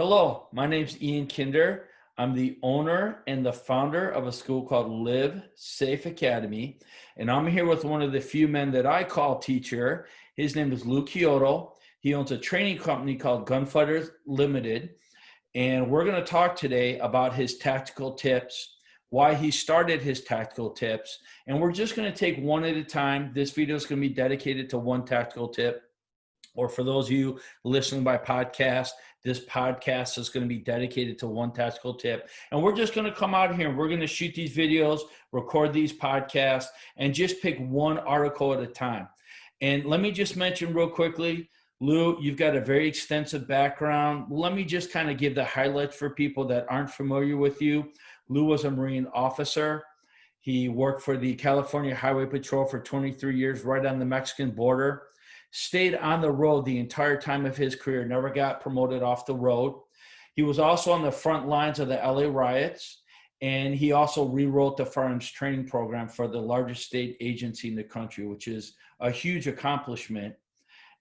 Hello, my name's Ian Kinder. I'm the owner and the founder of a school called Live Safe Academy. And I'm here with one of the few men that I call teacher. His name is Lou Chiodo. He owns a training company called Gunfighters Limited. And we're going to talk today about his tactical tips, why he started his tactical tips. And we're just going to take one at a time. This video is going to be dedicated to one tactical tip. Or for those of you listening by podcast, this podcast is going to be dedicated to one tactical tip. And we're just going to come out here and we're going to shoot these videos, record these podcasts, and just pick one article at a time. And let me just mention real quickly, Lou, you've got a very extensive background. Let me just kind of give the highlights for people that aren't familiar with you. Lou was a Marine officer. He worked for the California Highway Patrol for 23 years right on the Mexican border. Stayed on the road the entire time of his career, never got promoted off the road. He was also on the front lines of the LA riots, and he also rewrote the firearms training program for the largest state agency in the country, which is a huge accomplishment.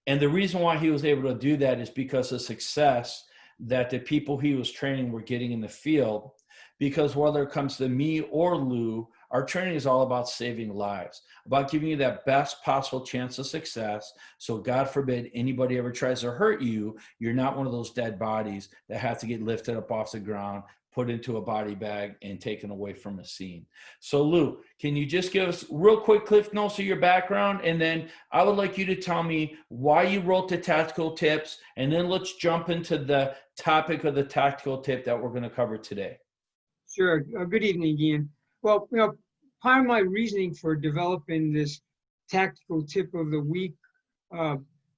And the reason why he was able to do that is because of success that the people he was training were getting in the field. Because whether it comes to me or Lou, our training is all about saving lives, about giving you that best possible chance of success. So God forbid anybody ever tries to hurt you, you're not one of those dead bodies that have to get lifted up off the ground, put into a body bag, and taken away from a scene. So Lou, can you just give us real quick cliff notes of your background? And then I would like you to tell me why you wrote the tactical tips. And then let's jump into the topic of the tactical tip that we're going to cover today. Sure. Good evening, Ian. Well, part of my reasoning for developing this tactical tip of the week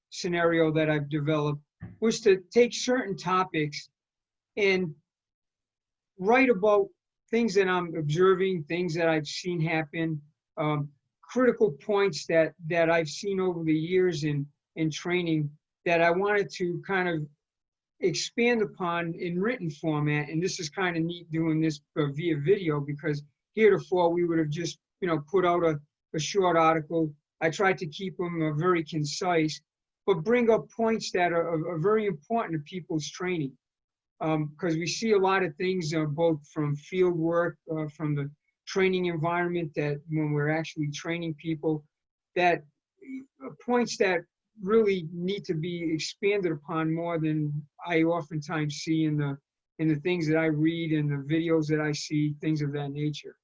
scenario that I've developed was to take certain topics and write about things that I'm observing, things that I've seen happen, critical points that I've seen over the years in training that I wanted to kind of expand upon in written format. And this is kind of neat doing this via video, because heretofore we would have just put out a short article. I tried to keep them very concise, but bring up points that are very important to people's training, because we see a lot of things both from field work, from the training environment, that when we're actually training people, that points that really need to be expanded upon more than I oftentimes see in the things that I read and the videos that I see, things of that nature.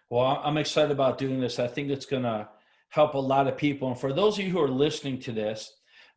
Well, I'm excited about doing this. I think it's going to help a lot of people. And for those of you who are listening to this,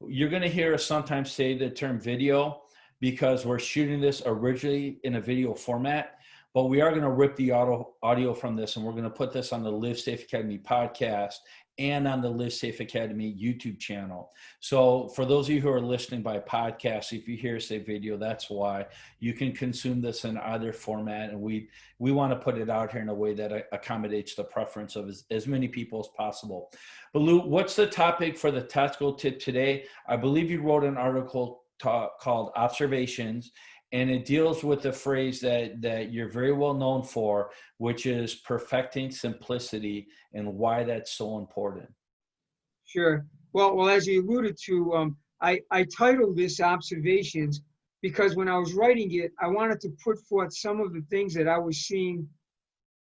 you're going to hear us sometimes say the term video because we're shooting this originally in a video format. But we are going to rip the audio from this, and we're going to put this on the Live Safe Academy podcast and on the Live Safe Academy YouTube channel. So for those of you who are listening by podcast, if you hear us say video, that's why. You can consume this in either format, and we want to put it out here in a way that accommodates the preference of as many people as possible. But Lou, what's the topic for the tactical tip today? I believe you wrote an article called Observations, and it deals with the phrase that you're very well known for, which is perfecting simplicity, and why that's so important. Sure. Well, as you alluded to, I titled this Observations because when I was writing it, I wanted to put forth some of the things that I was seeing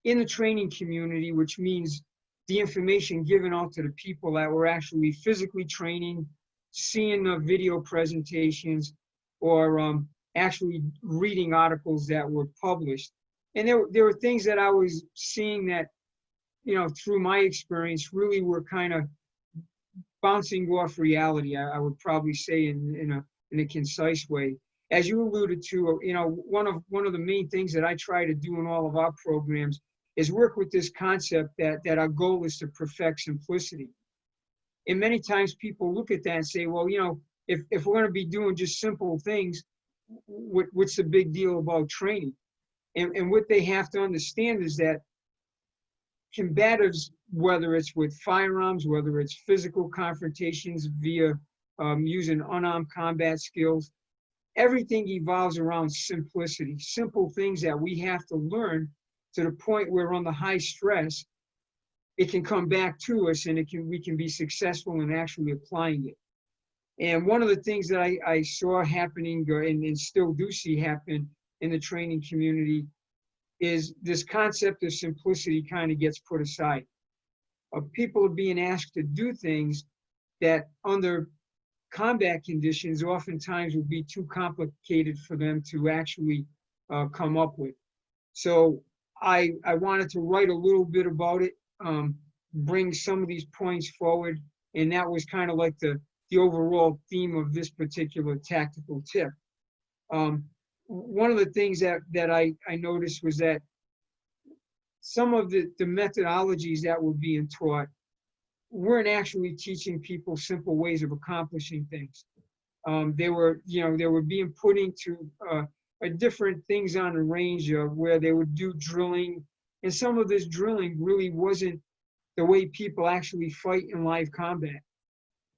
in the training community, which means the information given out to the people that were actually physically training, seeing the video presentations, or actually reading articles that were published. And there were things that I was seeing that, through my experience, really were kind of bouncing off reality, I would probably say in a concise way. As you alluded to, one of the main things that I try to do in all of our programs is work with this concept that our goal is to perfect simplicity. And many times people look at that and say, well, if we're going to be doing just simple things, what's the big deal about training? And what they have to understand is that combatives, whether it's with firearms, whether it's physical confrontations via using unarmed combat skills, everything evolves around simplicity, simple things that we have to learn to the point where under high stress, it can come back to us and we can be successful in actually applying it. And one of the things that I saw happening and still do see happen in the training community is this concept of simplicity kind of gets put aside. People are being asked to do things that under combat conditions oftentimes would be too complicated for them to actually come up with. So I wanted to write a little bit about it, bring some of these points forward, and that was kind of like the overall theme of this particular tactical tip. One of the things that I noticed was that some of the methodologies that were being taught weren't actually teaching people simple ways of accomplishing things. They were being put into different things on the range of where they would do drilling, and some of this drilling really wasn't the way people actually fight in live combat.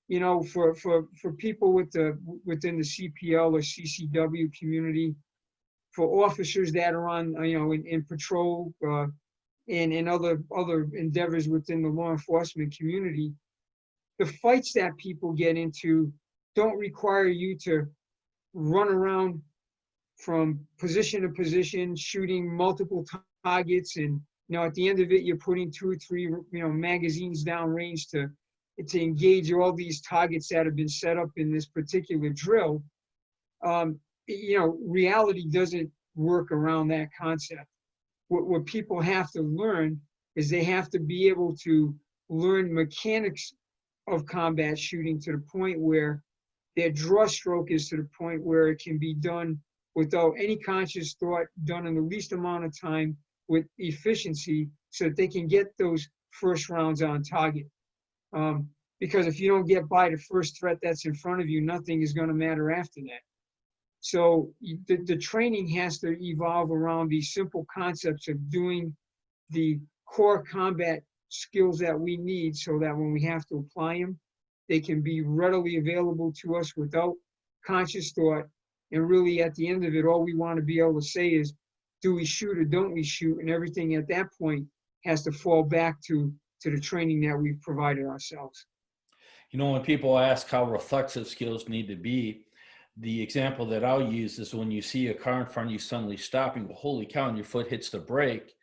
You know, for people within the CPL or CCW community, for officers that are on, in patrol and other endeavors within the law enforcement community, the fights that people get into don't require you to run around from position to position, shooting multiple targets, and at the end of it, you're putting 2 or 3 magazines downrange to engage all these targets that have been set up in this particular drill. Reality doesn't work around that concept. What people have to learn is they have to be able to learn mechanics of combat shooting to the point where their draw stroke is to the point where it can be done without any conscious thought, done in the least amount of time with efficiency, so that they can get those first rounds on target. Because if you don't get by the first threat that's in front of you, nothing is going to matter after that. So the training has to evolve around these simple concepts of doing the core combat skills that we need, so that when we have to apply them, they can be readily available to us without conscious thought. And really, at the end of it, all we want to be able to say is, do we shoot or don't we shoot? And everything at that point has to fall back to the training that we've provided ourselves. When people ask how reflexive skills need to be, the example that I'll use is when you see a car in front of you suddenly stop, and go, holy cow, and your foot hits the brake.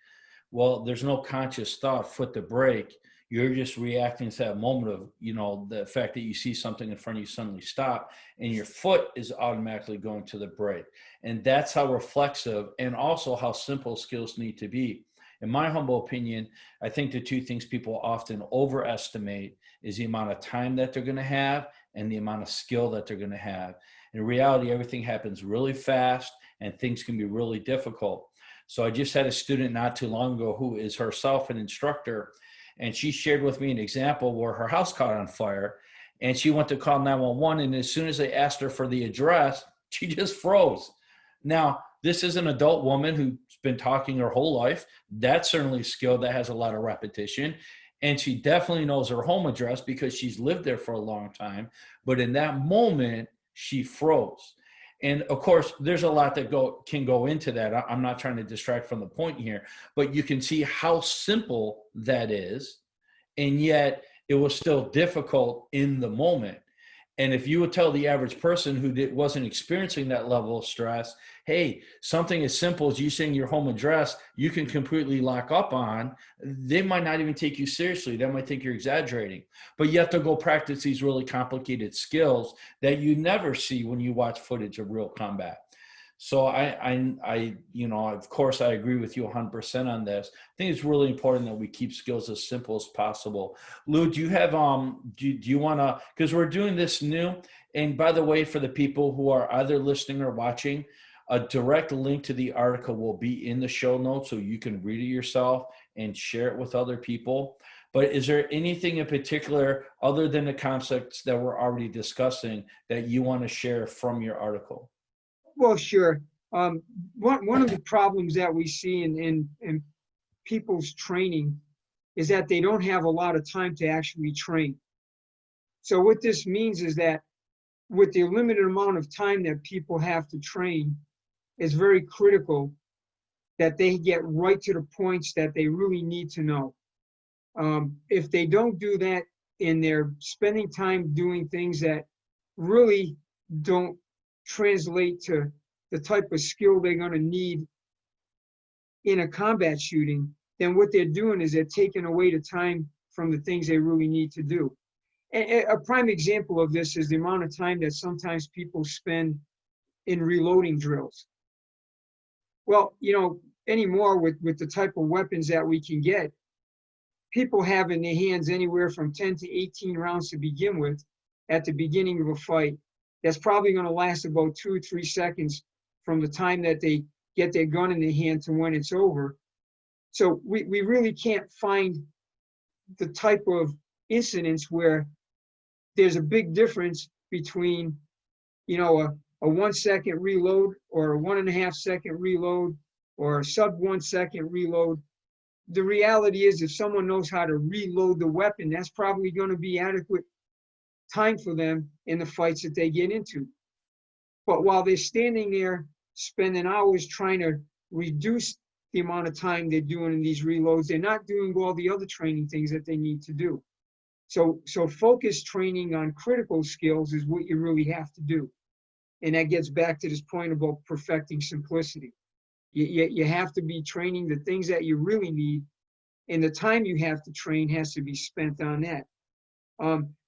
Well, there's no conscious thought, foot to brake. You're just reacting to that moment of, the fact that you see something in front of you suddenly stop, and your foot is automatically going to the brake. And that's how reflexive and also how simple skills need to be. In my humble opinion, I think the 2 things people often overestimate is the amount of time that they're going to have and the amount of skill that they're going to have. In reality, everything happens really fast and things can be really difficult. So I just had a student not too long ago who is herself an instructor, and she shared with me an example where her house caught on fire and she went to call 911, and as soon as they asked her for the address, she just froze. Now, this is an adult woman who's been talking her whole life. That's certainly a skill that has a lot of repetition. And she definitely knows her home address because she's lived there for a long time. But in that moment, she froze. And of course, there's a lot that can go into that. I'm not trying to distract from the point here, but you can see how simple that is. And yet it was still difficult in the moment. And if you would tell the average person who wasn't experiencing that level of stress, hey, something as simple as you saying your home address, you can completely lock up on, they might not even take you seriously. They might think you're exaggerating. But you have to go practice these really complicated skills that you never see when you watch footage of real combat. So of course, I agree with you 100% on this. I think it's really important that we keep skills as simple as possible. Lou, do you have, do you want to, because we're doing this new, and by the way, for the people who are either listening or watching, a direct link to the article will be in the show notes so you can read it yourself and share it with other people. But is there anything in particular, other than the concepts that we're already discussing, that you want to share from your article? Well, sure. One of the problems that we see in people's training is that they don't have a lot of time to actually train. So what this means is that with the limited amount of time that people have to train, it's very critical that they get right to the points that they really need to know. If they don't do that and they're spending time doing things that really don't translate to the type of skill they're going to need in a combat shooting, then what they're doing is they're taking away the time from the things they really need to do. And a prime example of this is the amount of time that sometimes people spend in reloading drills. Well, anymore with the type of weapons that we can get, people have in their hands anywhere from 10 to 18 rounds to begin with at the beginning of a fight. That's probably going to last about 2 or 3 seconds from the time that they get their gun in their hand to when it's over. So we really can't find the type of incidents where there's a big difference between, a 1 second reload or a 1.5 second reload or a sub 1 second reload. The reality is, if someone knows how to reload the weapon, that's probably going to be adequate time for them in the fights that they get into. But while they're standing there spending hours trying to reduce the amount of time they're doing in these reloads, they're not doing all the other training things that they need to do. So focused training on critical skills is what you really have to do. And that gets back to this point about perfecting simplicity. You have to be training the things that you really need, and the time you have to train has to be spent on that.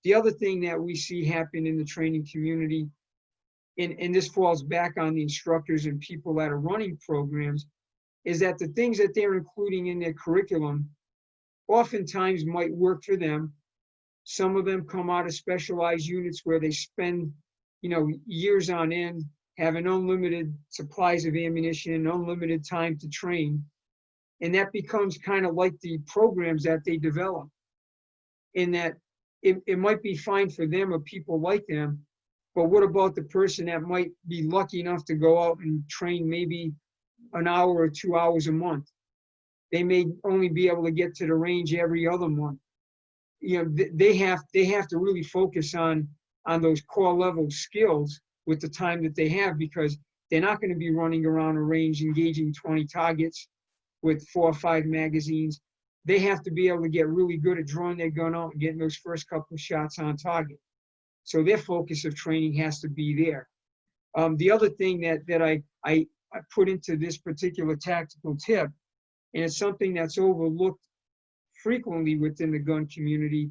The other thing that we see happen in the training community, and this falls back on the instructors and people that are running programs, is that the things that they're including in their curriculum oftentimes might work for them. Some of them come out of specialized units where they spend, years on end, having unlimited supplies of ammunition, unlimited time to train. And that becomes kind of like the programs that they develop, in that it might be fine for them or people like them, but what about the person that might be lucky enough to go out and train maybe an hour or 2 hours a month? They may only be able to get to the range every other month. They have to really focus on those core level skills with the time that they have, because they're not going to be running around a range engaging 20 targets with 4 or 5 magazines. They have to be able to get really good at drawing their gun out and getting those first couple of shots on target. So their focus of training has to be there. The other thing that I put into this particular tactical tip, and it's something that's overlooked frequently within the gun community,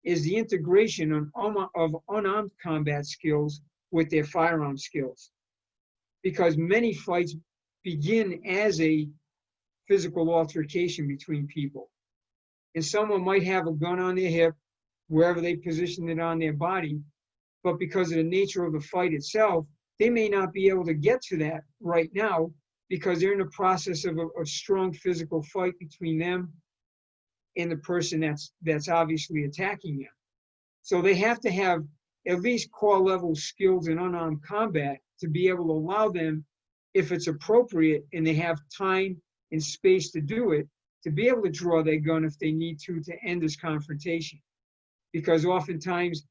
is the integration of unarmed combat skills with their firearm skills. Because many fights begin as a physical altercation between people. And someone might have a gun on their hip, wherever they position it on their body, but because of the nature of the fight itself, they may not be able to get to that right now, because they're in the process of a strong physical fight between them and the person that's obviously attacking them. So they have to have at least core level skills in unarmed combat to be able to allow them, if it's appropriate and they have time and space to do it, to be able to draw their gun if they need to end this confrontation. Because oftentimes,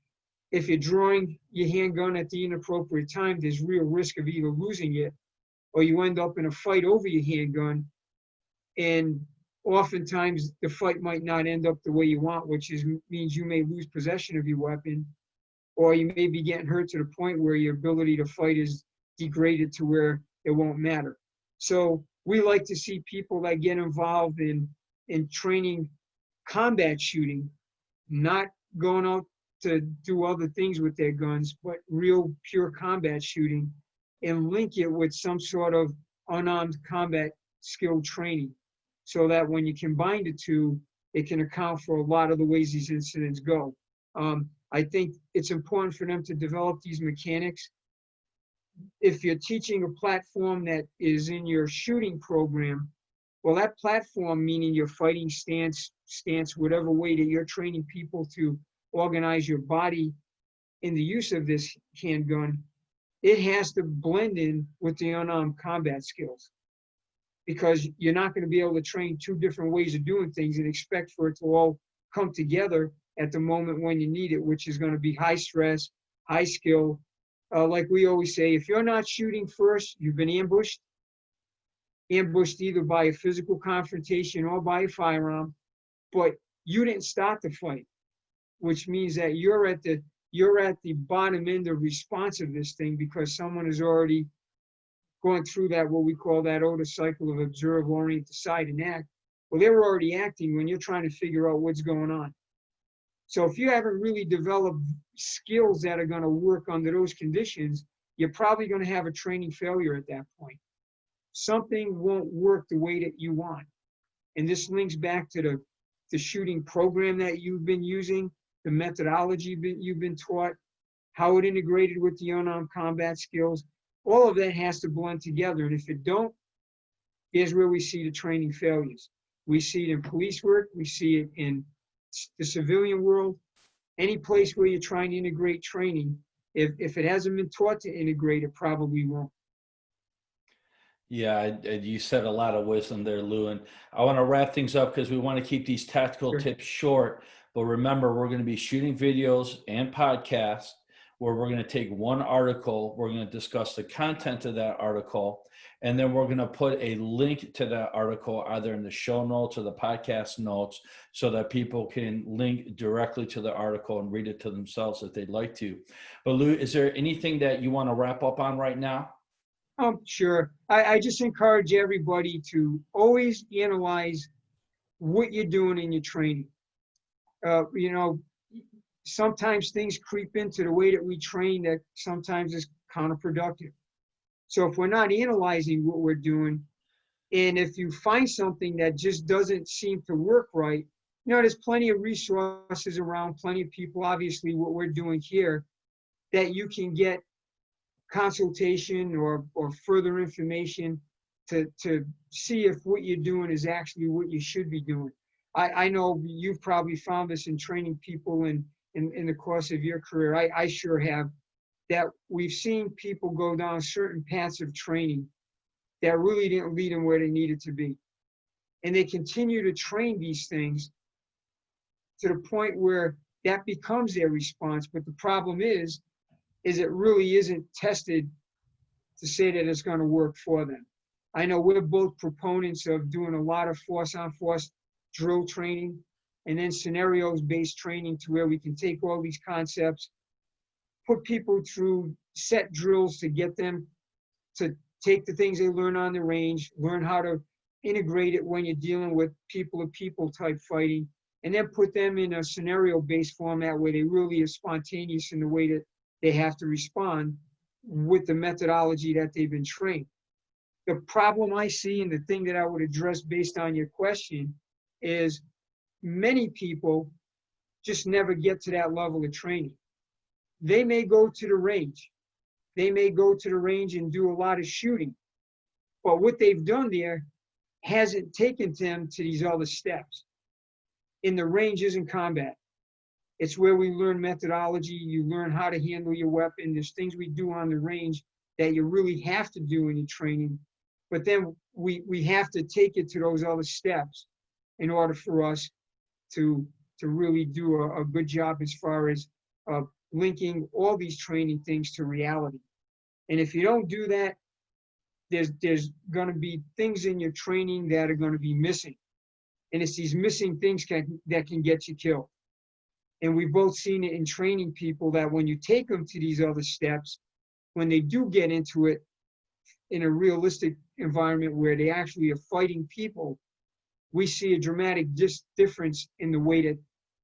if you're drawing your handgun at the inappropriate time, there's real risk of either losing it or you end up in a fight over your handgun. And oftentimes the fight might not end up the way you want, which means you may lose possession of your weapon, or you may be getting hurt to the point where your ability to fight is degraded to where it won't matter. So we like to see people that get involved in training combat shooting, not going out to do other things with their guns, but real pure combat shooting, and link it with some sort of unarmed combat skill training, so that when you combine the two, it can account for a lot of the ways these incidents go. I think it's important for them to develop these mechanics. If you're teaching a platform that is in your shooting program, well, that platform, meaning your fighting stance, whatever way that you're training people to organize your body in the use of this handgun, it has to blend in with the unarmed combat skills, because you're not going to be able to train 2 different ways of doing things and expect for it to all come together at the moment when you need it, which is going to be high stress, high skill. Like we always say, if you're not shooting first, you've been ambushed either by a physical confrontation or by a firearm, but you didn't start the fight, which means that you're at the you're at the bottom end of response of this thing because someone has already gone through that, what we call that Oda cycle of observe, orient, decide, and act. Well, they were already acting when you're trying to figure out what's going on. So if you haven't really developed skills that are going to work under those conditions, you're probably going to have a training failure at that point. Something won't work the way that you want. And this links back to the shooting program that you've been using, the methodology you've been taught, how it integrated with the unarmed combat skills. All of that has to blend together. And if it don't, here's where we see the training failures. We see it in police work. We see it in the civilian world. Any place where you're trying to integrate training, if it hasn't been taught to integrate, it probably won't. Yeah, you said a lot of wisdom there, Lou. And I want to wrap things up because we want to keep these tactical Sure. tips short. But remember, we're going to be shooting videos and podcasts where we're going to take one article, we're going to discuss the content of that article, and then we're going to put a link to that article either in the show notes or the podcast notes so that people can link directly to the article and read it to themselves if they'd like to. But Lou, is there anything that you want to wrap up on right now? Sure. I just encourage everybody to always analyze what you're doing in your training. You know, sometimes things creep into the way that we train that sometimes is counterproductive. So if we're not analyzing what we're doing, and if you find something that just doesn't seem to work right, you know, there's plenty of resources around, plenty of people, obviously what we're doing here, that you can get consultation or further information to see if what you're doing is actually what you should be doing. I know you've probably found this in training people in the course of your career. I sure have, that we've seen people go down certain paths of training that really didn't lead them where they needed to be. And they continue to train these things to the point where that becomes their response. But the problem is it really isn't tested to say that it's going to work for them. I know we're both proponents of doing a lot of force-on-force drill training and then scenarios-based training to where we can take all these concepts, put people through set drills to get them to take the things they learn on the range, learn how to integrate it when you're dealing with people-to-people type fighting, and then put them in a scenario-based format where they really are spontaneous in the way that they have to respond with the methodology that they've been trained. The problem I see, and the thing that I would address based on your question, is many people just never get to that level of training. They may go to the range. They may go to the range and do a lot of shooting. But what they've done there hasn't taken them to these other steps. In the range isn't combat. It's where we learn methodology. You learn how to handle your weapon. There's things we do on the range that you really have to do in your training. But then we have to take it to those other steps in order for us to really do a good job as far as linking all these training things to reality. And if you don't do that, there's going to be things in your training that are going to be missing. And it's these missing things that can get you killed. And we've both seen it in training people that when you take them to these other steps, when they do get into it in a realistic environment where they actually are fighting people, we see a dramatic difference in the way that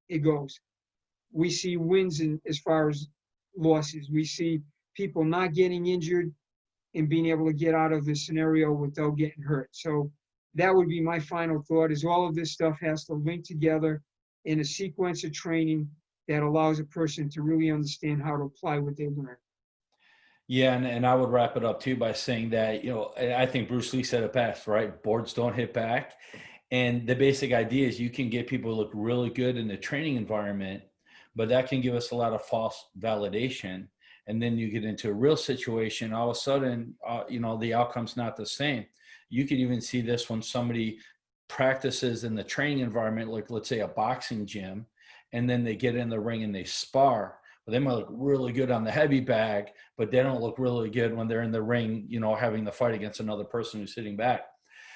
it goes. We see wins as far as losses. We see people not getting injured and being able to get out of the scenario without getting hurt. So that would be my final thought, is all of this stuff has to link together in a sequence of training that allows a person to really understand how to apply what they learn. Yeah, and I would wrap it up too by saying that, I think Bruce Lee said it best, right? Boards don't hit back. And the basic idea is you can get people to look really good in the training environment, but that can give us a lot of false validation. And then you get into a real situation, all of a sudden, the outcome's not the same. You can even see this when somebody practices in the training environment, like let's say a boxing gym, and then they get in the ring and they spar. Well, they might look really good on the heavy bag, but they don't look really good when they're in the ring, having the fight against another person who's sitting back.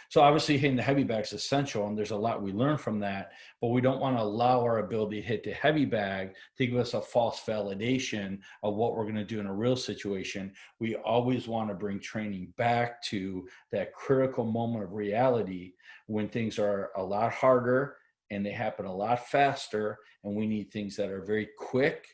So obviously hitting the heavy bag is essential, and there's a lot we learn from that, but we don't want to allow our ability to hit the heavy bag to give us a false validation of what we're going to do in a real situation. We always want to bring training back to that critical moment of reality when things are a lot harder and they happen a lot faster, and we need things that are very quick,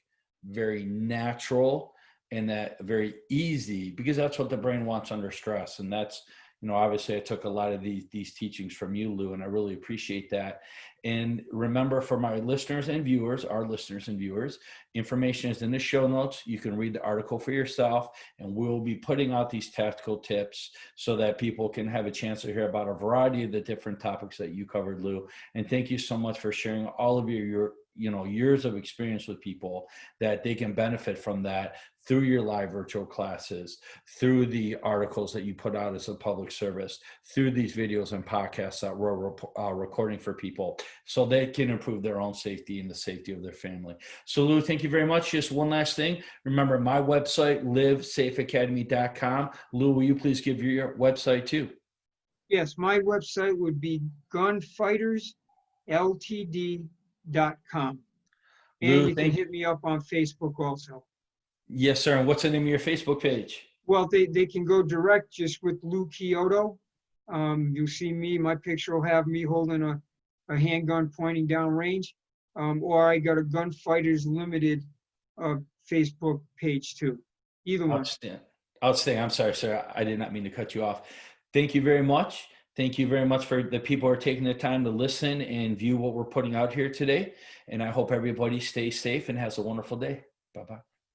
very natural, and that very easy, because that's what the brain wants under stress. And that's, obviously I took a lot of these teachings from you, Lou, and I really appreciate that. And remember, for my listeners and viewers, our listeners and viewers, information is in the show notes. You can read the article for yourself, and we'll be putting out these tactical tips so that people can have a chance to hear about a variety of the different topics that you covered, Lou. And thank you so much for sharing all of your years of experience with people, that they can benefit from that through your live virtual classes, through the articles that you put out as a public service, through these videos and podcasts that we're recording for people, so they can improve their own safety and the safety of their family. So Lou, thank you very much. Just one last thing. Remember my website, livesafeacademy.com. Lou, will you please give your website too? Yes, my website would be gunfightersltd.com. And Lou, you can hit me up on Facebook also. Yes, sir. And what's the name of your Facebook page? Well, they can go direct just with Lou Chiodo. You'll see me, my picture will have me holding a handgun pointing down range. Or I got a Gunfighters Limited Facebook page too. Either one. Outstanding. I'm sorry, sir. I did not mean to cut you off. Thank you very much. Thank you very much for the people who are taking the time to listen and view what we're putting out here today. And I hope everybody stays safe and has a wonderful day. Bye-bye.